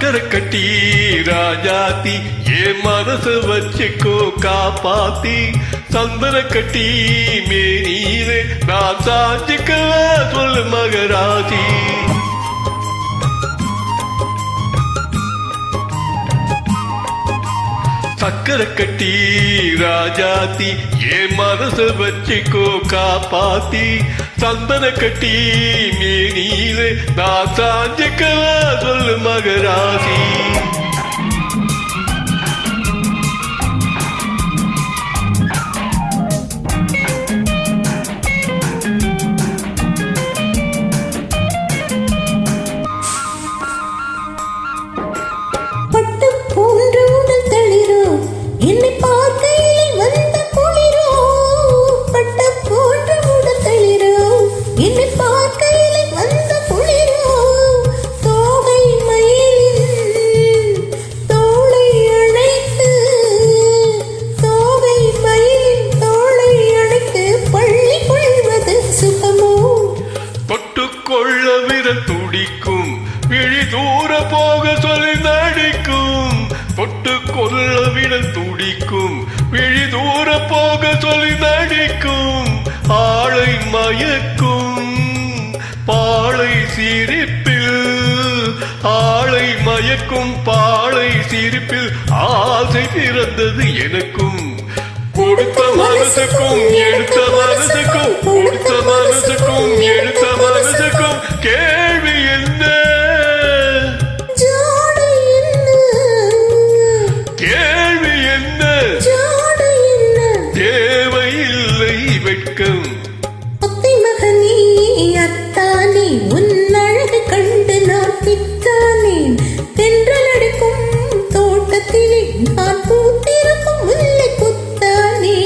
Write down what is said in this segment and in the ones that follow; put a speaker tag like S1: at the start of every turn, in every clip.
S1: சக்கரை கட்டி ராஜாத்தி என் மனச வச்சுக்கோ காப்பாத்தி சந்தன கட்டி மேனீரே நான் சாஞ்சிக்கவா சொல்லு மகராசி சக்கரை கட்டி ராஜாத்தி என் மனச வச்சுக்கோ காப்பாத்தி சந்தன கட்டி மேனீரே நான் சாஞ்சிக்கவா சொல்லு மகராசி
S2: என்னை பார்க்கையிலே வந்த குளிரோ பட்ட போன்ற உடல் தளிரோ என்னை பார்க்கையிலே வந்த குளிரோ தோகை மயிலின் தோளை அணைத்து தோகை மயிலின் தோளை அணைத்து பள்ளி கொள்வது சுகமோ
S1: தொட்டுக்கொள்ள விரல் துடிக்கும் விழி தூர போக சொல்லி நடிக்கும் தொட்டுக்கொள்ள விரல் துடிக்கும் விழி தூர போக சொல்லி நடிக்கும் ஆளை மயக்கும் பாளை சிரிப்பில் ஆளை மயக்கும் பாளை சிரிப்பில் ஆசை பிறந்தது எனக்கும் கொடுத்த மனசுக்கும் எடுத்த மனசுக்கும் கொடுத்த மனசுக்கும் எடுத்த மனசுக்கும் கேள்வி என்ன கேள்வி என்ன தேவையில்லை வெட்கம்
S2: அத்தை மகனே அத்தானே உன் அழகு கண்டு நான் பித்தானேன் தென்றல் அடிக்கும் தோட்டத்திலே நான் பூத்திருக்கும் முல்லை குத்தானே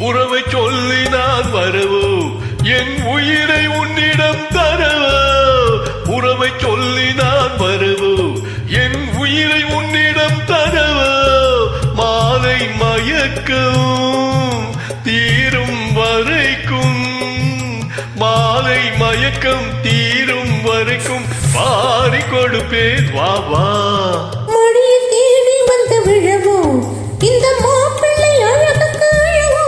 S1: உறவை சொல்லி நான் வரவோ என் உயிரை உன்னிடம் தரவோ உறவை சொல்லி நான் வரவோ என் உயிரை உன்னிடம் தரவோ மாலை மயக்கம் தீரும் வரைக்கும் மாலை மயக்கம் தீரும் வரைக்கும் பாரி கொடுப்பேன் வா வா
S2: மடியை தேடி வந்த விழவோ இந்த மாப்பிள்ளை அழகுக்கு அழகோ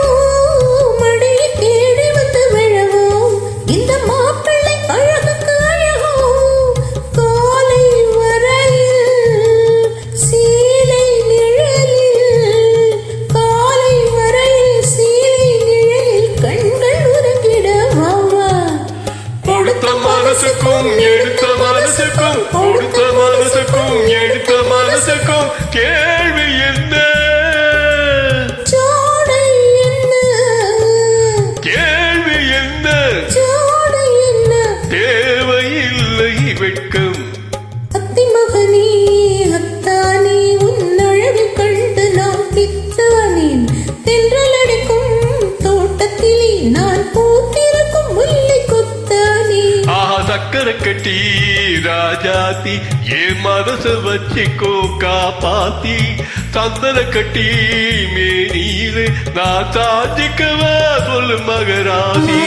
S2: மடியை தேடி வந்து விழவோ இந்த மாப்பிள்ளை அழகுக்கு அழகோ காலை வரையில் சீலை நிழலில் காலை வரையில் சீலை நிழலில் கண்கள் உறங்கிட வாவா
S1: கொடுத்த மனசுக்கும் எடுத்த மனசுக்கும் கொடுத்த மனசுக்கும் எடுத்த மனசுக்கும் கேள்வி என்ன
S2: ஜோடை என்ன
S1: கேள்வி என்ன
S2: ஜோடை என்ன
S1: தேவையில்லை வெட்கம்
S2: அத்தி மகனே அத்தானே உன் அழகு கண்டு நான் பித்தானேன் தென்றல் அடிக்கும் தோட்டத்திலே நான் பூத்திருக்கும் முல்லை கொத்தானே
S1: ஆஹா சக்கரை கட்டி ராஜாத்தி என் மனச வச்சுக்கோ காப்பாத்தி சந்தன கட்டி மேனீரே நான் சாஞ்சிக்கவா சொல்லு மகராசி